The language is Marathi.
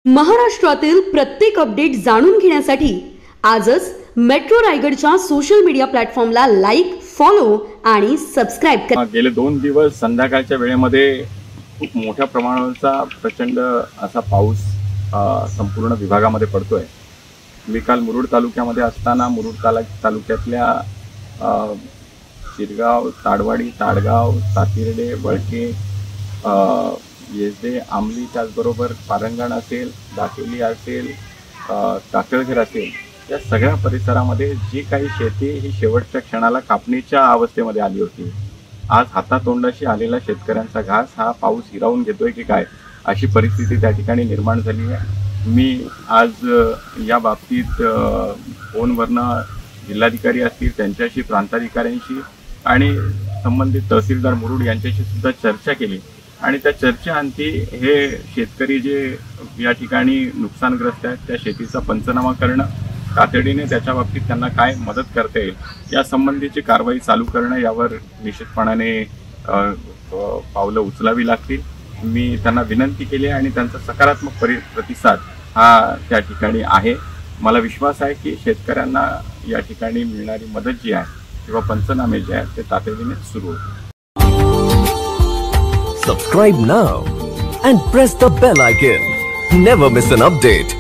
महाराष्ट्रातील प्रत्येक अपडेट जाणून घेण्यासाठी आजच मेट्रो रायगडच्या सोशल मीडिया प्लॅटफॉर्मला लाईक, फॉलो आणि सबस्क्राइब करा। गेले 2 दिवस संध्याकाळच्या वेळेमध्ये खूप मोठ्या प्रमाणाचा प्रचंड असा पाऊस संपूर्ण विभागामध्ये पडतोय। मी काल मुरुड तालुक्यामध्ये असताना मुरुड तालुक्यातल्या शिरगाव, ताडवाडी, ताडगाव, सातिर्डे, वळके, येसदे, आमली, त्याचबरोबर पारंगण असेल, दाकेली असेल, काकळघर असेल, या सगळ्या परिसरामध्ये जी काही शेती ही शेवटच्या क्षणाला कापणीच्या अवस्थेमध्ये आली होती। आज हातातोंडाशी आलेला शेतकऱ्यांचा घास हा पाऊस हिरावून घेतोय की काय अशी परिस्थिती त्या ठिकाणी निर्माण झाली आहे। मी आज या बाबतीत फोनवरनं जिल्हाधिकारी असतील त्यांच्याशी, प्रांताधिकाऱ्यांशी आणि संबंधित तहसीलदार मुरुड यांच्याशी सुद्धा चर्चा केली आणि त्या चर्चेअंती हे शेतकरी जे या ठिकाणी नुकसानग्रस्त आहेत त्या शेतीचा पंचनामा करणं, तातडीने त्याच्या बाबतीत त्यांना काय मदत करता येईल या संबंधीची कारवाई चालू करणं यावर निश्चितपणाने पावलं उचलावी लागतील। मी त्यांना विनंती केली आणि त्यांचा सकारात्मक प्रतिसाद हा त्या ठिकाणी आहे। मला विश्वास आहे की शेतकऱ्यांना या ठिकाणी मिळणारी मदत जी आहे किंवा पंचनामे जे आहेत ते तातडीने सुरू होतील। Subscribe now and press the bell icon. Never miss an update.